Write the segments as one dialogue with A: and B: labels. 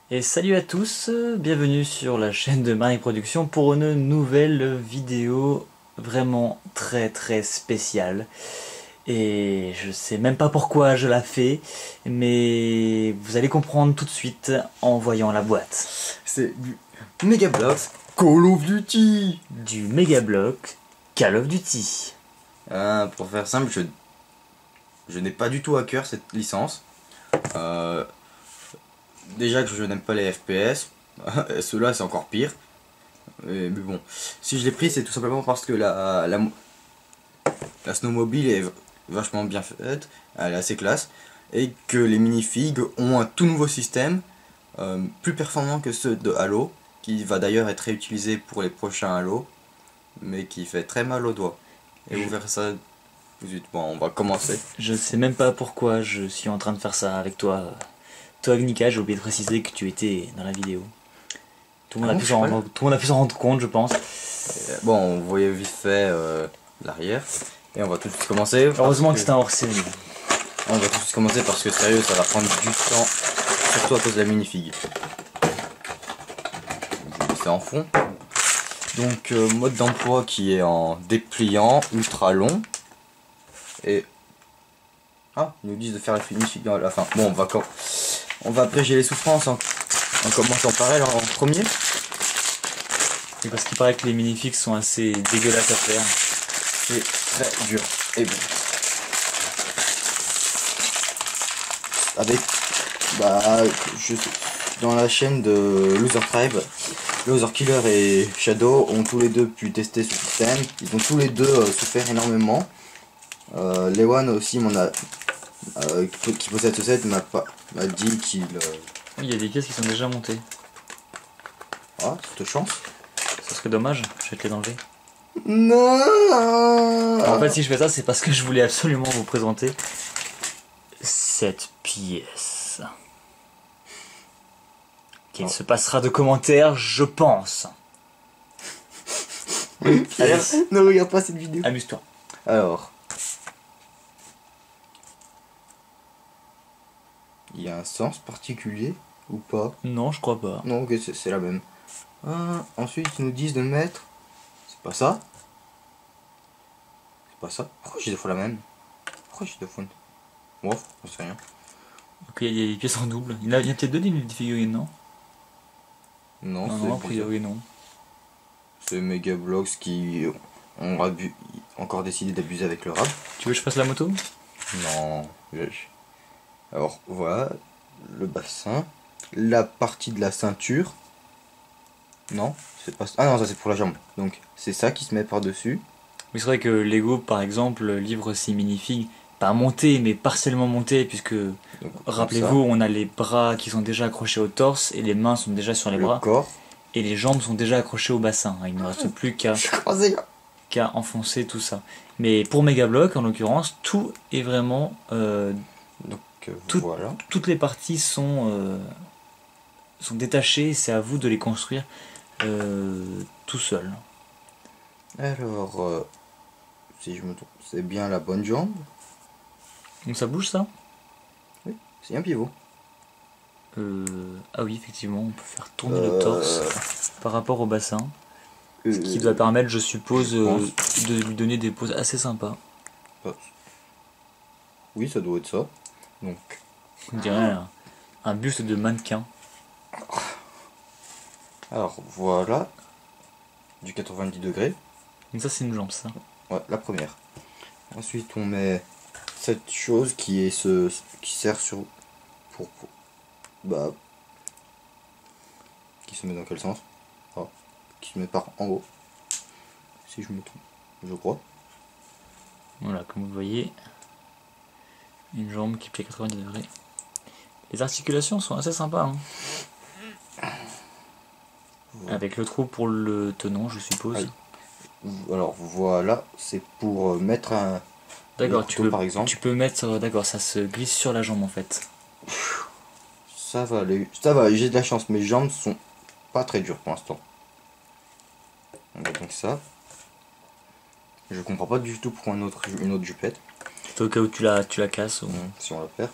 A: Et salut à tous, bienvenue sur la chaîne de Marie Production pour une nouvelle vidéo vraiment très spéciale. Et je sais même pas pourquoi je la fais, mais vous allez comprendre tout de suite en voyant la boîte.
B: C'est du Megablox Call of Duty.
A: Du Megablock Call of Duty.
B: Pour faire simple, je n'ai pas du tout à cœur cette licence. Déjà que je n'aime pas les FPS, ceux-là c'est encore pire. Mais bon, si je l'ai pris, c'est tout simplement parce que la snowmobile est vachement bien faite, elle est assez classe, et que les minifigs ont un tout nouveau système, plus performant que ceux de Halo, qui va d'ailleurs être réutilisé pour les prochains Halo, mais qui fait très mal aux doigts. Et vous verrez ça tout de suite. Bon, on va commencer.
A: Je sais même pas pourquoi je suis en train de faire ça avec toi. Toi, Nika, j'ai oublié de préciser que tu étais dans la vidéo. Tout le monde a pu s'en rendre compte, je pense.
B: Bon, vous voyez vite fait l'arrière. Et on va tout de suite commencer.
A: Heureusement que c'est un hors-série.
B: On va tout de suite commencer parce que sérieux, ça va prendre du temps. Surtout à cause de la minifig. C'est en fond. Donc, mode d'emploi qui est en dépliant, ultra long. Et... Ah, ils nous disent de faire la minifig à la fin. Bon, on va abréger les souffrances en commençant par elle en premier.
A: Et parce qu'il paraît que les minifigs sont assez dégueulasses à faire.
B: C'est très dur. Et bon. Avec, dans la chaîne de Loser Tribe, Loser Killer et Shadow ont tous les deux pu tester ce système. Ils ont tous les deux souffert énormément. Lewan aussi qui possède ce set m'a dit qu'il...
A: Il y a des pièces qui sont déjà montées.
B: Ah, cette chance.
A: Ça serait dommage, je vais te les enlever.
B: Non.
A: En fait, si je fais ça, c'est parce que je voulais absolument vous présenter cette pièce. Qu'il se passera de commentaires, je pense. Allez,
B: Ne regarde pas cette vidéo.
A: amuse-toi.
B: Alors, il y a un sens particulier ou pas?
A: Non, je crois pas.
B: Non, ok, c'est la même. Ensuite, ils nous disent de mettre... C'est pas ça? C'est pas ça? Pourquoi j'ai deux fois la même? Pourquoi j'ai deux fois... Bon, j'en sais rien.
A: Ok, il y a des pièces en double. Il y a peut-être deux figurines, non?
B: Non,
A: Non, a priori non.
B: c'est Megablox qui ont encore décidé d'abuser avec le rap.
A: Tu veux que je fasse la moto?
B: Non. Alors, voilà. Le bassin. La partie de la ceinture. Non, c'est pas ça. Ah non, ça c'est pour la jambe. Donc, c'est ça qui se met par-dessus.
A: Oui, c'est vrai que Lego, par exemple, livre ses minifigs, pas montés, mais partiellement montés, puisque,
B: Donc,
A: rappelez-vous, on a les bras qui sont déjà accrochés au torse, et les mains sont déjà sur les
B: le
A: bras,
B: corps.
A: et les jambes sont déjà accrochées au bassin. Il ne reste plus qu'à enfoncer tout ça. Mais pour Megablock, en l'occurrence, tout est vraiment...
B: Donc,
A: voilà. Toutes les parties sont détachées, c'est à vous de les construire tout seul.
B: Alors, si je me trompe, c'est bien la bonne jambe.
A: Donc ça bouge ça?
B: Oui, c'est un pivot.
A: Ah oui, effectivement, on peut faire tourner le torse par rapport au bassin. Ce qui doit permettre, je suppose, de lui donner des poses assez sympas.
B: Oui, ça doit être ça. Donc,
A: On dirait un buste de mannequin.
B: alors voilà, du 90 degrés.
A: Donc ça c'est une jambe ça.
B: Ouais, la première. Ensuite, on met cette chose qui sert qui se met dans quel sens? Qui se met par en haut. Si je me trompe, je crois.
A: Voilà, comme vous voyez, une jambe qui plie à 90 degrés. Les articulations sont assez sympas. Hein. Ouais. Avec le trou pour le tenant, je suppose.
B: Alors voilà, c'est pour mettre un...
A: D'accord,
B: par exemple.
A: Tu peux mettre... D'accord, ça se glisse sur la jambe en fait.
B: Ça va aller. Ça va, j'ai de la chance, mes jambes sont pas très dures pour l'instant. On va donc ça. Je comprends pas du tout pour une autre jupette.
A: C'est au cas où tu la casses ou...
B: Si on la perd.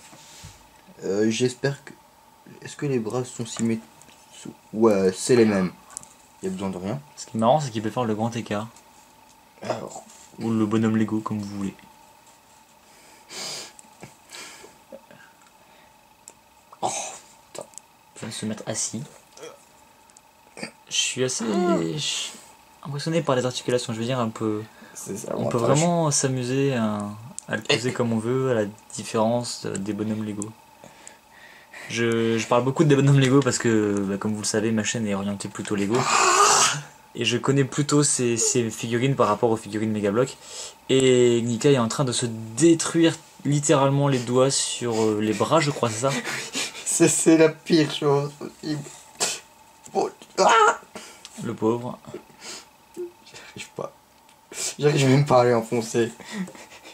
B: J'espère que Est-ce que les bras sont symétriques? Ouais, c'est les mêmes. Il y a besoin de rien.
A: Ce qui est marrant, c'est qu'il peut faire le grand écart.
B: Alors,
A: Ou le bonhomme Lego, comme vous voulez.
B: oh,
A: Je vais se mettre assis. Je suis assez impressionné par les articulations. Je veux dire, on peut vraiment s'amuser à le poser comme on veut, à la différence des bonhommes Lego. Je parle beaucoup des bonhommes Lego parce que, bah, comme vous le savez, ma chaîne est orientée plutôt Lego. Et je connais plutôt ces figurines par rapport aux figurines Megablock. Et Nika est en train de se détruire littéralement les doigts sur les bras, je crois, c'est ça?
B: c'est la pire chose possible. Bon,
A: Le pauvre.
B: j'arrive pas. J'arrive même pas à les enfoncer.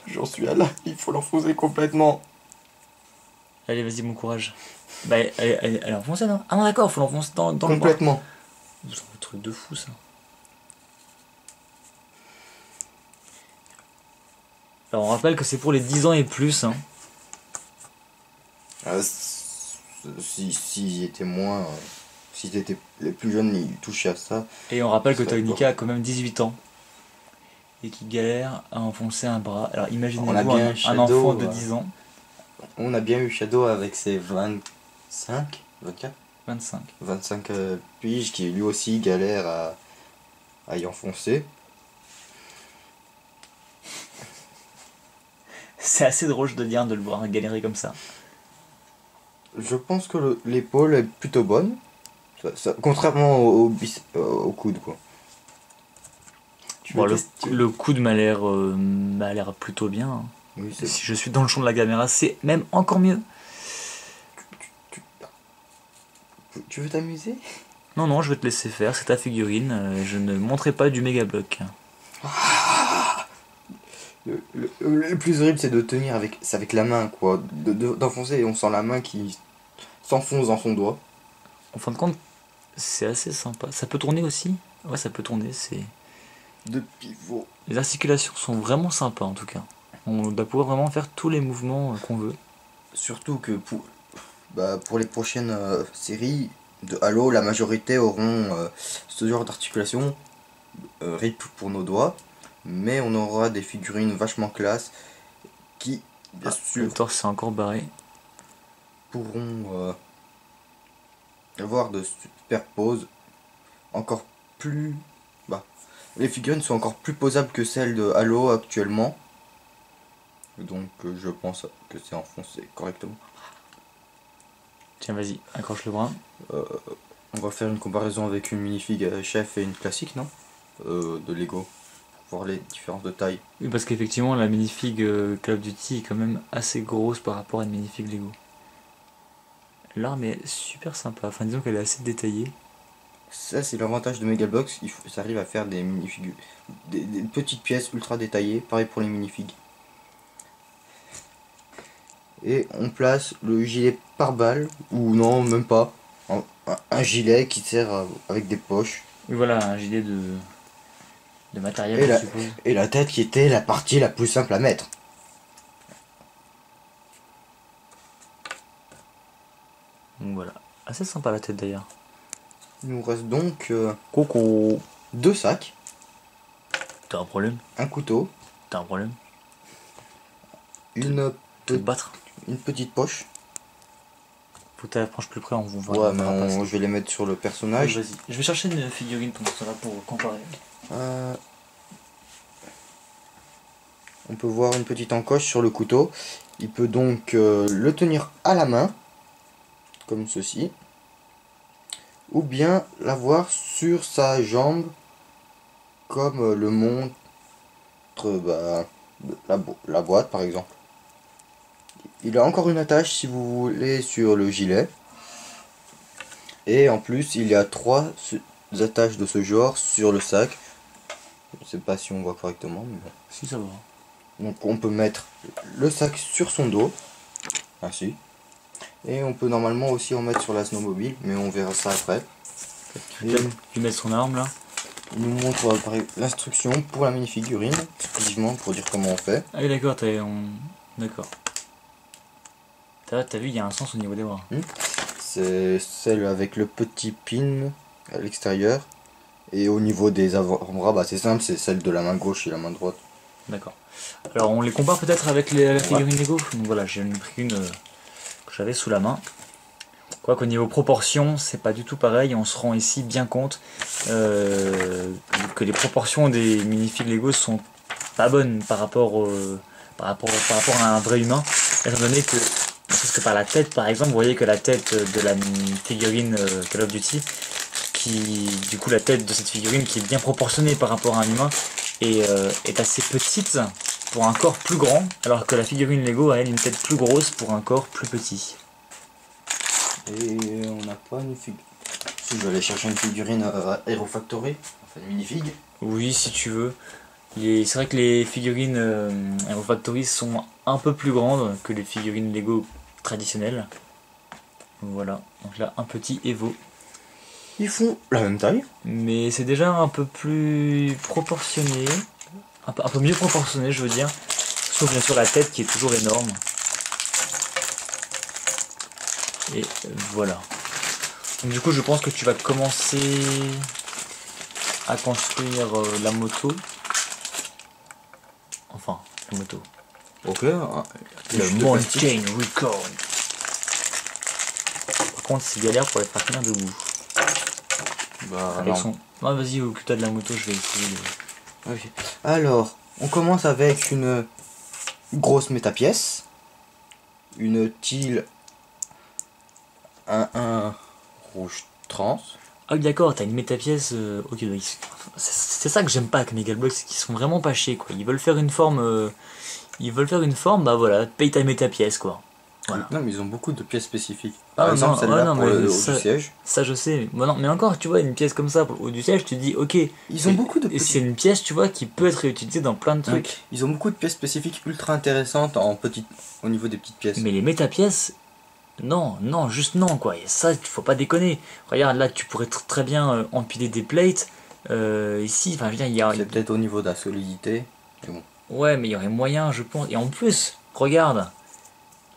B: J'en suis à là, il faut l'enfoncer complètement.
A: Allez, vas-y, bon courage. Bah, elle est enfoncée, non? Ah non, d'accord, faut l'enfoncer dans le bras.
B: Complètement.
A: C'est un truc de fou, ça. Alors, on rappelle que c'est pour les 10 ans et plus, hein.
B: Si étaient moins. Si t'étais les plus jeunes, ils touchaient à ça.
A: Et on rappelle que
B: Ça va
A: Nika a quand même 18 ans. Et qui galère à enfoncer un bras. Alors,
B: On a
A: imaginez-vous
B: bien
A: un
B: Shadow,
A: enfant de 10 ans.
B: On a bien eu Shadow avec ses 25, 24,
A: 25.
B: 25 piges qui lui aussi galère à y enfoncer.
A: C'est assez drôle de dire de le voir galérer comme ça.
B: Je pense que l'épaule est plutôt bonne. Contrairement au coude, quoi.
A: Bon, le coude m'a l'air plutôt bien, hein.
B: Oui,
A: Si je suis dans le champ de la caméra, c'est même encore mieux.
B: Tu veux t'amuser?
A: Non, non, je vais te laisser faire, c'est ta figurine. Je ne montrerai pas du Megablock.
B: Le plus horrible, c'est de tenir avec la main, quoi. D'enfoncer et on sent la main qui s'enfonce dans son doigt.
A: En fin de compte, c'est assez sympa. Ça peut tourner aussi? Ouais, ça peut tourner, c'est...
B: De pivot.
A: Les articulations sont vraiment sympas, en tout cas. On doit pouvoir vraiment faire tous les mouvements qu'on veut.
B: Surtout que pour les prochaines séries de Halo, la majorité auront ce genre d'articulation, RIP pour nos doigts, mais on aura des figurines vachement classe qui, bien sûr,
A: Le torse est encore barré.
B: pourront avoir de super poses encore plus... les figurines sont encore plus posables que celles de Halo actuellement. Donc je pense que c'est enfoncé correctement.
A: Tiens, vas-y, accroche le bras.
B: On va faire une comparaison avec une minifig chef et une classique, non? De Lego. Pour voir les différences de taille.
A: Oui, parce qu'effectivement, la minifig Call of Duty est quand même assez grosse par rapport à une minifig Lego. L'arme est super sympa, enfin disons qu'elle est assez détaillée.
B: Ça, c'est l'avantage de Megablock, ça arrive à faire des minifigures, des petites pièces ultra détaillées, pareil pour les minifigs. Et on place le gilet par balle, ou non, même pas, un gilet qui sert avec des poches.
A: Oui, voilà, un gilet de matériel, je suppose.
B: Et la tête qui était la partie la plus simple à mettre.
A: Donc voilà, assez sympa la tête d'ailleurs.
B: Il nous reste donc
A: Coco.
B: 2 sacs,
A: T'as un problème?
B: un couteau,
A: T'as un problème?
B: une
A: Te battre?
B: petite poche.
A: Faut que t'approches plus près, on va
B: Ouais, mais je vais les mettre sur le personnage.
A: Vas-y, je vais chercher une figurine pendant ce temps-là pour comparer.
B: On peut voir une petite encoche sur le couteau. Il peut donc le tenir à la main, comme ceci, ou bien l'avoir sur sa jambe, comme le montre la boîte par exemple. Il a encore une attache si vous voulez sur le gilet. Et en plus il y a 3 attaches de ce genre sur le sac. Je ne sais pas si on voit correctement, mais bon.
A: Si, ça va.
B: Donc on peut mettre le sac sur son dos, ainsi. Et on peut normalement aussi en mettre sur la snowmobile, mais on verra ça après. Et
A: Tu mets son arme là.
B: il nous montre l'instruction pour la mini-figurine, exclusivement pour dire comment on fait.
A: Ah oui, d'accord, d'accord. T'as vu, il y a un sens au niveau des bras.
B: c'est celle avec le petit pin à l'extérieur. Et au niveau des avant-bras, bah, c'est simple, c'est celle de la main gauche et la main droite.
A: D'accord. Alors on les compare peut-être avec la
B: Ouais.
A: figurine Lego. Donc voilà, j'ai pris une que j'avais sous la main. Quoiqu'au niveau proportion, c'est pas du tout pareil. On se rend ici bien compte que les proportions des minifigs Lego sont pas bonnes par rapport, par rapport à un vrai humain. Étant donné que, parce que par la tête, par exemple, vous voyez que la tête de la figurine Call of Duty, du coup la tête de cette figurine qui est bien proportionnée par rapport à un humain, est assez petite pour un corps plus grand, alors que la figurine Lego a elle une tête plus grosse pour un corps plus petit.
B: Et on n'a pas une figurine. Si je vais aller chercher une figurine à Hero Factory, enfin une minifig.
A: Oui, si tu veux. C'est vrai que les figurines Hero Factory sont un peu plus grandes que les figurines Lego traditionnelles. Voilà, donc là un petit Evo.
B: Ils font la même taille.
A: Mais c'est déjà un peu plus proportionné, un peu mieux proportionné je veux dire. Sauf bien sûr la tête qui est toujours énorme. Et voilà. Donc, du coup je pense que tu vas commencer à construire la moto. Enfin, la moto.
B: Ok.
A: Le Mountain Record. Par contre c'est galère pour les faire tenir debout.
B: Bah
A: Avec
B: non.
A: son... Ah vas-y, occupe-toi de la moto, je vais essayer de...
B: Ok. Alors, on commence avec une grosse métapièce. Une tile 1 rouge trans.
A: Ah oui d'accord, t'as une métapièce... ok, bah, c'est ça que j'aime pas avec Megalblox, c'est qu'ils sont vraiment pas chiés quoi. Ils veulent faire une forme... bah voilà, paye ta métapièce quoi. Voilà.
B: Non, mais ils ont beaucoup de pièces spécifiques.
A: Ah
B: Par exemple,
A: non,
B: celle-là
A: ouais, non,
B: pour le
A: mais
B: haut du siège.
A: ça je sais. Bon, non, mais encore, tu vois, une pièce comme ça pour le haut du siège, tu te dis, ok,
B: Ils ont beaucoup de
A: et
B: petits-
A: c'est une pièce, tu vois, qui peut être réutilisée dans plein de trucs.
B: Ouais. Ils ont beaucoup de pièces spécifiques ultra intéressantes au niveau des petites pièces.
A: Mais les métapièces, non, non, juste non, quoi. Et ça, faut pas déconner. Regarde, là, tu pourrais très bien empiler des plates. Ici, enfin, je veux dire, il y a...
B: C'est peut-être au niveau de la solidité. Mais bon.
A: Ouais, mais il y aurait moyen, je pense. Et en plus, regarde,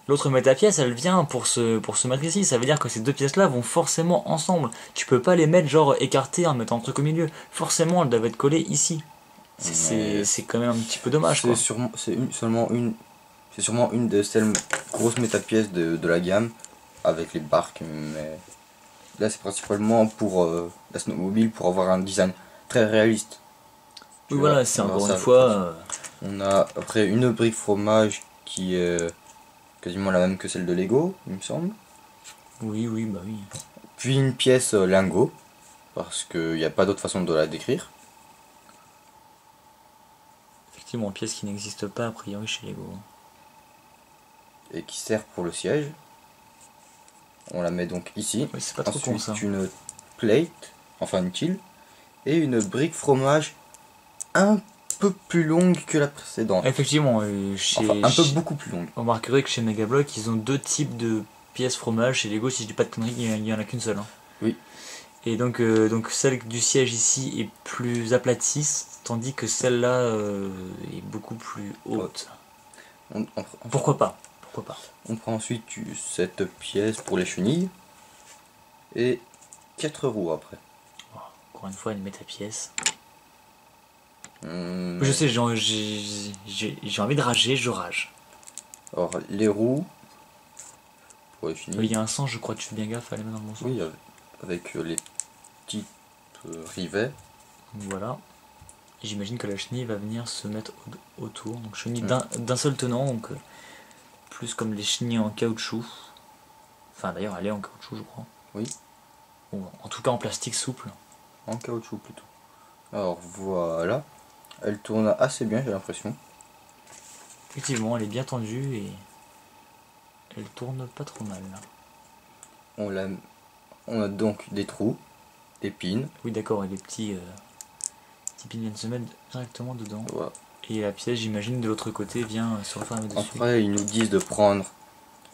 A: l'autre métapièce, elle vient pour se mettre ici. Ça veut dire que ces deux pièces-là vont forcément ensemble. Tu peux pas les mettre, genre, écartées en mettant un truc au milieu. Forcément, elles doivent être collées ici.
B: Mais
A: C'est quand même un petit peu dommage, quoi.
B: C'est sûrement une de celles grosses métapièces de la gamme avec les barques, mais là c'est principalement pour la snowmobile pour avoir un design très réaliste. Tu
A: Oui,
B: vois,
A: voilà, c'est
B: on a
A: encore
B: ça,
A: une fois...
B: On a après une brique fromage qui est quasiment la même que celle de Lego, il me semble.
A: Oui, oui, bah oui.
B: Puis une pièce lingot, parce qu'il n'y a pas d'autre façon de la décrire.
A: Effectivement, pièce qui n'existe pas, a priori, chez Lego.
B: Et qui sert pour le siège. On la met donc ici.
A: Oui, c'est pas trop con, ça.
B: Ensuite une plate, enfin une tile, et une brique fromage un peu plus longue que la précédente.
A: Effectivement,
B: Enfin un peu beaucoup plus longue.
A: on remarquerait que chez Megablock, ils ont deux types de pièces fromage. Chez Lego, si je dis pas de conneries, il y en a qu'une seule. Hein.
B: Oui.
A: Et donc celle du siège ici est plus aplatie, tandis que celle-là est beaucoup plus haute. Pourquoi pas? Pourquoi pas?
B: On prend ensuite cette pièce pour les chenilles et 4 roues après.
A: Encore une fois, une métapièce.
B: Hum,
A: Je sais, j'ai envie de rager, je rage.
B: Alors les roues pour les chenilles.
A: Il y a un sens, je crois, tu fais bien gaffe à les mettre dans le bon sens.
B: Oui, avec les petits rivets.
A: Voilà. Et j'imagine que la chenille va venir se mettre autour. Donc chenille d'un seul tenant, donc plus comme les chenilles en caoutchouc. Enfin d'ailleurs elle est en caoutchouc je crois.
B: Oui.
A: Ou en tout cas en plastique souple.
B: En caoutchouc plutôt. Alors voilà. Elle tourne assez bien, j'ai l'impression.
A: Effectivement elle est bien tendue et elle tourne pas trop mal.
B: On a donc des trous, des pins.
A: Oui d'accord, et les petits pins viennent se mettre directement dedans.
B: Voilà.
A: Et la pièce j'imagine de l'autre côté vient se refermer dessus.
B: Après ils nous disent de prendre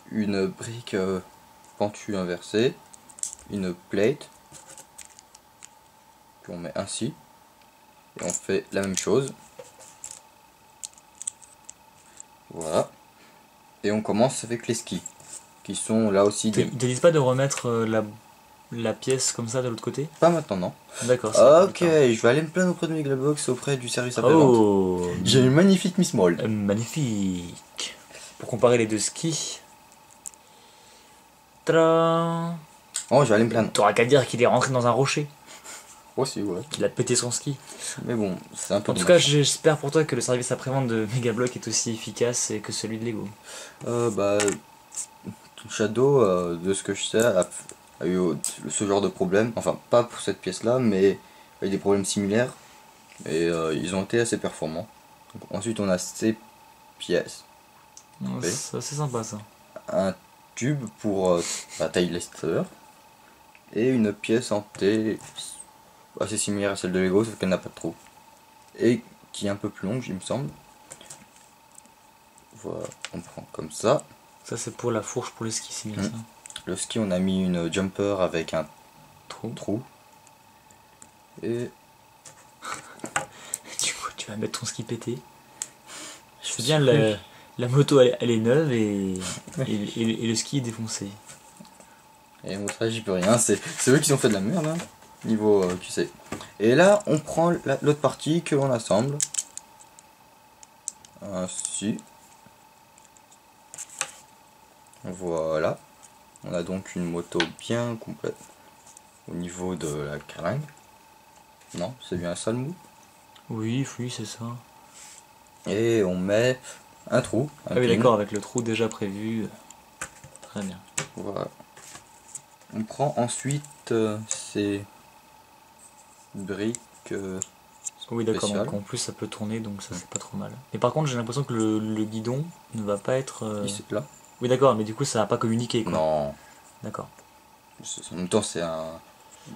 B: une brique pentue inversée, une plate, puis on met ainsi, et on fait la même chose. Voilà. Et on commence avec les skis, qui sont là aussi des...
A: Ils te disent pas de remettre la pièce comme ça de l'autre côté?
B: Pas maintenant, non.
A: D'accord.
B: Ok, je vais aller me plaindre auprès de Megalobox, auprès du service après-vente.
A: Oh,
B: J'ai une magnifique Miss Mold.
A: magnifique. Pour comparer les deux skis. Tadam.
B: Oh, je vais aller me plaindre.
A: T'auras qu'à dire qu'il est rentré dans un rocher,
B: Aussi, ouais.
A: qu'il a pété son ski.
B: Mais bon, c'est un peu
A: En tout cas,
B: dommage.
A: j'espère pour toi que le service après-vente de Megablock est aussi efficace que celui de Lego.
B: Bah, Shadow, de ce que je sais, a eu ce genre de problème. Enfin, pas pour cette pièce-là, mais a eu des problèmes similaires. Et ils ont été assez performants. Donc, ensuite, on a ces pièces. Oui.
A: C'est sympa ça.
B: Un tube pour la taille Lester. Et une pièce en T assez similaire à celle de Lego, sauf qu'elle n'a pas de trou. Et qui est un peu plus longue, il me semble. Voilà, on prend comme ça.
A: Ça c'est pour la fourche pour le ski, c'est bien ça.
B: Le ski, on a mis une jumper avec un
A: Trou.
B: trou. Et
A: Du coup, tu vas mettre ton ski pété. Je veux bien la moto elle est neuve et le ski est défoncé.
B: Et bon, ça, j'y peux rien. C'est eux qui ont fait de la merde, hein, niveau QC. Et là, on prend l'autre partie que l'on assemble. Ainsi. Voilà. On a donc une moto bien complète. Au niveau de la carlingue. Non, c'est bien ça le mou.
A: Oui, c'est ça.
B: Et on met un trou. Un
A: Ah oui,
B: pin.
A: d'accord, avec le trou déjà prévu. Très bien.
B: Voilà. On prend ensuite ces briques.
A: Oui, d'accord,
B: spéciales.
A: donc en plus ça peut tourner, donc ça c'est pas trop mal. Mais par contre, j'ai l'impression que le guidon ne va pas être.
B: Ici, là.
A: Oui, d'accord, mais du coup ça va pas communiquer quoi.
B: Non.
A: D'accord.
B: En même temps, c'est un.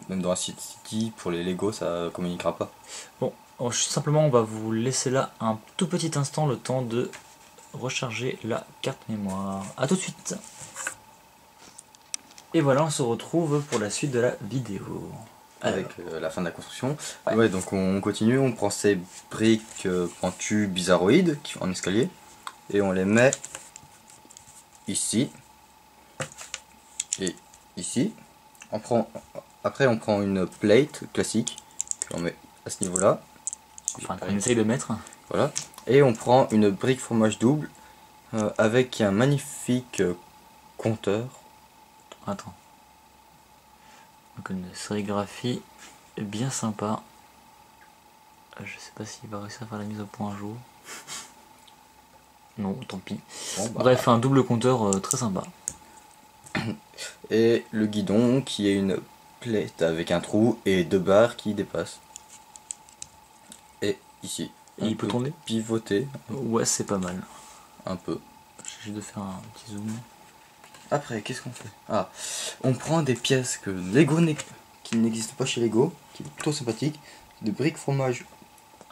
B: Même dans un City, pour les Lego, ça communiquera pas.
A: Bon, simplement on va vous laisser là un tout petit instant le temps de recharger la carte mémoire. A tout de suite. Et voilà, on se retrouve pour la suite de la vidéo.
B: Avec la fin de la construction.
A: Ouais.
B: Ouais, donc on continue, on prend ces briques pentues bizarroïdes en escalier et on les met ici et ici. Après on prend une plate classique qu'on met à ce niveau là.
A: Enfin, qu'on essaye de mettre.
B: Voilà. Et on prend une brique fromage double avec un magnifique compteur.
A: Attends. Donc une sérigraphie bien sympa. Je sais pas s'il va réussir à faire la mise au point un jour. Non, tant pis.
B: Bon, bah,
A: Bref, un double compteur très sympa.
B: et le guidon qui est une plate avec un trou et deux barres qui dépassent. Et ici.
A: Et il peut tourner?
B: Pivoter
A: Ouais, c'est pas mal.
B: un peu.
A: J'ai de faire un petit zoom.
B: Après, qu'est-ce qu'on fait? Ah, on prend des pièces que Lego qui n'existent pas chez Lego, qui est plutôt sympathique, de briques fromage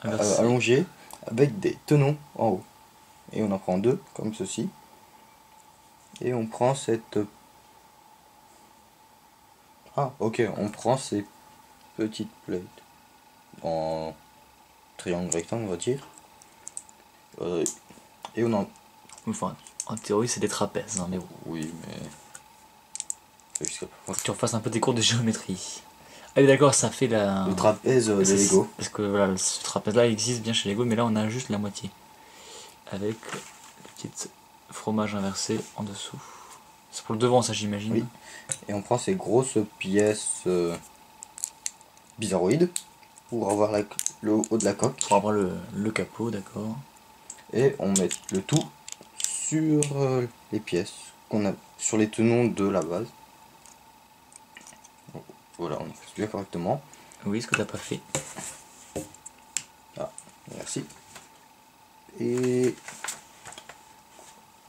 B: allongées avec des tenons en haut. Et on en prend deux, comme ceci. Et on prend cette... Ah, ok, on prend ces petites plates en triangle rectangle, on va dire. Et on en...
A: Enfin, en théorie, c'est des trapèzes, hein, mais bon.
B: Oui, mais...
A: Faut que tu refasses un peu des cours de géométrie. Ah oui, d'accord, ça fait la...
B: Le trapèze de
A: C'est-
B: Lego.
A: Parce que voilà, ce trapèze-là existe bien chez Lego, mais là on a juste la moitié. Avec le petit fromage inversé en dessous. C'est pour le devant, ça j'imagine.
B: Oui. Et on prend ces grosses pièces bizarroïdes pour avoir le haut de la coque.
A: Pour avoir le capot, d'accord.
B: Et on met le tout sur les pièces qu'on a sur les tenons de la base. Voilà, on fait bien correctement.
A: Oui, ce que t'as pas fait.
B: Merci. Et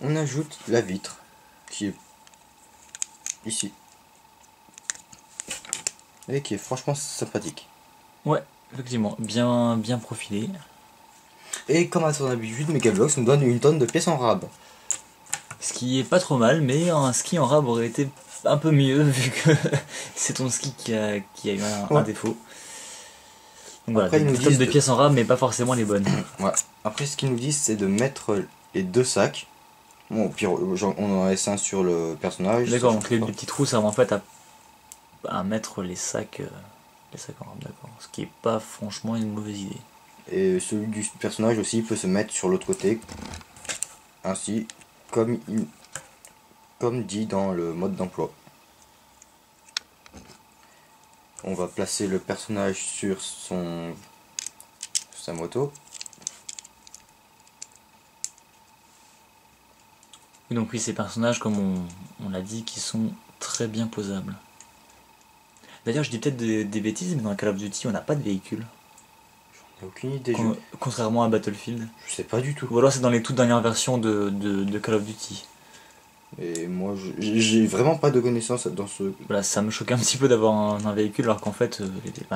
B: on ajoute la vitre qui est ici. Et qui est franchement sympathique.
A: Ouais, effectivement, bien profilé.
B: Et comme à son habitude, Megablox nous donne une tonne de pièces en rab.
A: Ce qui est pas trop mal, mais un ski en rab aurait été un peu mieux vu que c'est ton ski qui a eu un défaut. Donc voilà,
B: Après, ils nous
A: des tonnes
B: disent
A: de
B: de-
A: pièces en rab, mais pas forcément les bonnes.
B: Ouais. Après, ce qu'ils nous disent, c'est de mettre les deux sacs Bon, au pire, on en laisse un sur le personnage.
A: D'accord, donc les petits trous servent en fait à mettre les sacs en rame, d'accord. Ce qui est pas franchement une mauvaise idée.
B: Et celui du personnage aussi peut se mettre sur l'autre côté, ainsi comme dit dans le mode d'emploi. On va placer le personnage sur sa moto.
A: Et donc oui, ces personnages, comme on l'a dit, qui sont très bien posables. D'ailleurs, je dis peut-être des bêtises, mais dans Call of Duty, on n'a pas de véhicule.
B: J'en ai aucune idée.
A: Contrairement à Battlefield.
B: Je sais pas du tout.
A: Ou alors c'est dans les toutes dernières versions de Call of Duty.
B: Et moi, j'ai vraiment pas de connaissances dans ce...
A: Voilà, ça me choquait un petit peu d'avoir un véhicule, alors qu'en fait,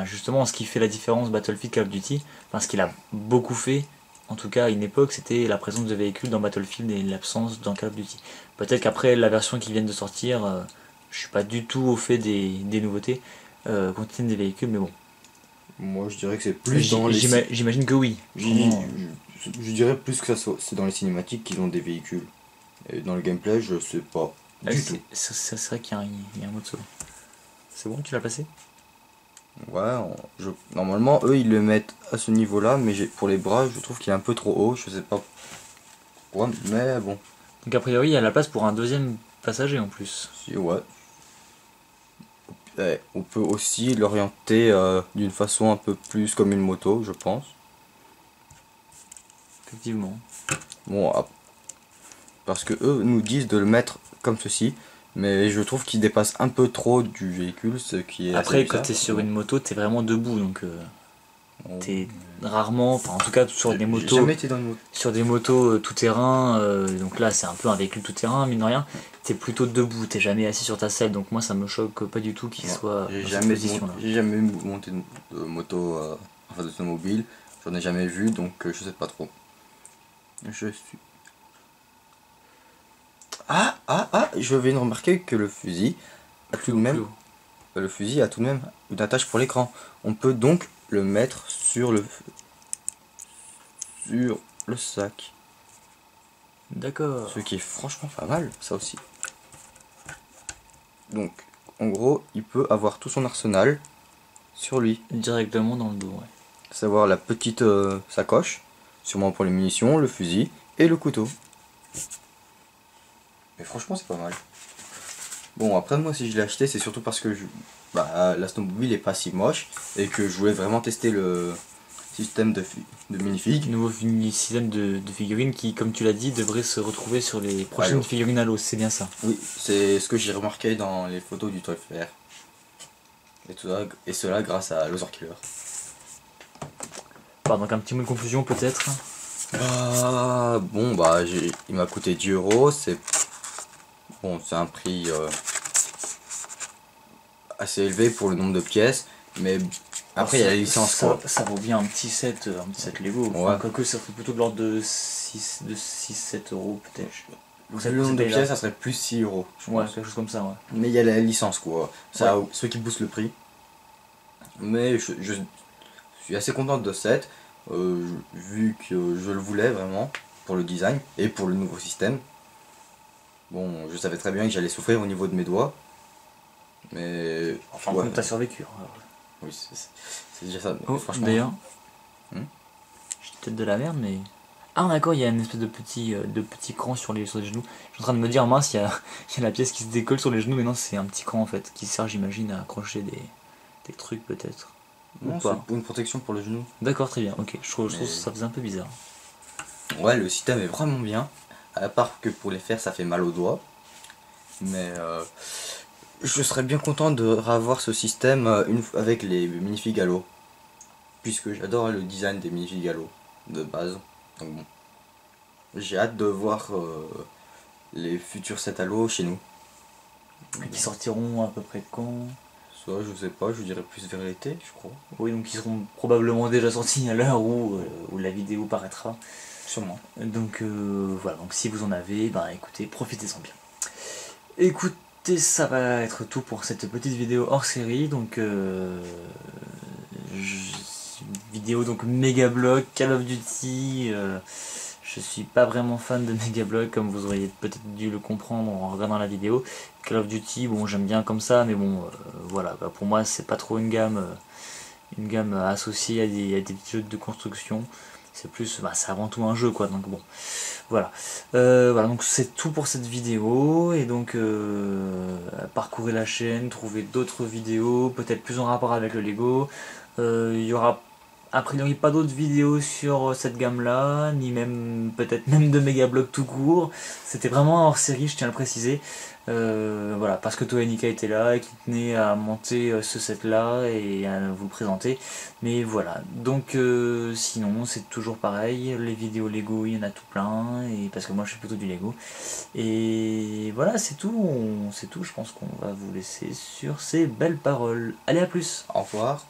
A: justement, ce qui fait la différence Battlefield Call of Duty, ce qu'il a beaucoup fait, en tout cas à une époque, c'était la présence de véhicules dans Battlefield et l'absence dans Call of Duty. Peut-être qu'après la version qui vient de sortir, je suis pas du tout au fait des nouveautés contiennent des véhicules, mais bon.
B: Moi, je dirais que c'est plus dans les...
A: J'imagine que oui.
B: Je dirais plus que c'est dans les cinématiques qu'ils ont des véhicules. Et dans le gameplay, je sais pas du tout.
A: C'est vrai qu'il y a un mode solo. C'est bon, tu l'as passé?
B: Ouais, normalement, eux, ils le mettent à ce niveau-là, mais pour les bras, je trouve qu'il est un peu trop haut, je sais pas pourquoi, mais bon.
A: Donc a priori, il y a la place pour un deuxième passager en plus.
B: Si, ouais. Et on peut aussi l'orienter d'une façon un peu plus comme une moto, je pense.
A: Effectivement.
B: Bon, parce que eux nous disent de le mettre comme ceci, mais je trouve qu'il dépasse un peu trop du véhicule, ce qui est
A: après quand t'es sur une moto, t'es vraiment debout, donc t'es rarement, enfin en tout cas sur des motos,
B: jamais été dans une moto.
A: Sur des motos tout terrain, donc là c'est un peu un véhicule tout terrain, mine de rien, t'es plutôt debout, t'es jamais assis sur ta selle, donc moi ça me choque pas du tout qu'il soit
B: J'ai
A: dans
B: jamais,
A: cette position là.
B: J'ai jamais monté de moto, enfin d'automobile, j'en ai jamais vu, donc je sais pas trop. Je suis... je viens de remarquer que le fusil a tout de même... Le fusil a tout de même une attache pour l'écran. On peut donc le mettre sur le sac.
A: D'accord.
B: Ce qui est franchement pas mal, ça aussi. Donc, en gros, il peut avoir tout son arsenal sur lui.
A: Directement dans le dos, ouais.
B: Savoir la petite sacoche, sûrement pour les munitions, le fusil et le couteau. Mais franchement, c'est pas mal. Bon, après, moi, si je l'ai acheté, c'est surtout parce que la snowmobile est pas si moche et que je voulais vraiment tester le système de minifig.
A: Nouveau système de figurines qui, comme tu l'as dit, devrait se retrouver sur les prochaines figurines Halo, c'est bien ça.
B: Oui, c'est ce que j'ai remarqué dans les photos du Toy Fair. Et cela grâce à Loser Killer.
A: Donc un petit mot de conclusion peut-être.
B: Bon, il m'a coûté 10 €, c'est un prix assez élevé pour le nombre de pièces, mais après il y a la licence quoi.
A: Ça vaut bien un petit set Lego,
B: ouais.
A: Quoique ça ferait plutôt de l'ordre de 6-7 € peut-être.
B: Donc le nombre de pièces ça serait plus 6 €.
A: Ouais, quelque chose comme ça, ouais.
B: Mais il y a la licence quoi, ce qui booste le prix. Mais je suis assez content de ce set, vu que je le voulais vraiment, pour le design et pour le nouveau système. Bon, je savais très bien que j'allais souffrir au niveau de mes doigts. Mais...
A: Enfin, t'as survécu. Alors.
B: Oui, c'est déjà ça. Franchement...
A: D'ailleurs, j'ai peut-être de la merde, mais... Ah d'accord, il y a une espèce de petit cran sur les genoux. Je suis en train de me dire, mince, il y a la pièce qui se décolle sur les genoux, mais non, c'est un petit cran en fait, qui sert, j'imagine, à accrocher des trucs peut-être.
B: Non, c'est une protection pour le genou.
A: D'accord, très bien, ok. Je trouve que ça faisait un peu bizarre.
B: Ouais, le système est vraiment bien. À part que pour les faire, ça fait mal aux doigts. Mais je serais bien content de revoir ce système avec les minifigs Halo. Puisque j'adore le design des minifigs Halo de base. Donc bon. J'ai hâte de voir les futurs sets Halo chez nous.
A: Qui sortiront à peu près quand?
B: Soit je sais pas, je dirais plus vers l'été, je crois.
A: Oui, donc ils seront probablement déjà sortis à l'heure où la vidéo paraîtra.
B: Sûrement.
A: Donc voilà, donc si vous en avez, écoutez, profitez-en bien. Écoutez, ça va être tout pour cette petite vidéo hors série, donc vidéo donc méga bloc, Call of Duty, Je suis pas vraiment fan de Megablog, comme vous auriez peut-être dû le comprendre en regardant la vidéo. Call of Duty, bon, j'aime bien comme ça, mais bon, voilà, bah, pour moi, c'est pas trop une gamme associée à des petits jeux de construction. C'est plus, bah, c'est avant tout un jeu, quoi, donc bon, voilà. Voilà, donc c'est tout pour cette vidéo, et donc parcourez la chaîne, trouvez d'autres vidéos, peut-être plus en rapport avec le Lego. Il y aura a priori pas d'autres vidéos sur cette gamme là, ni même peut-être même de Megablog tout court. C'était vraiment un hors série, je tiens à le préciser. Voilà, parce que Toenika était là et qui tenait à monter ce set là et à vous le présenter. Mais voilà, donc sinon c'est toujours pareil, les vidéos Lego il y en a tout plein, et parce que moi je suis plutôt du Lego. Et voilà, c'est tout, je pense qu'on va vous laisser sur ces belles paroles. Allez, à plus.
B: Au revoir.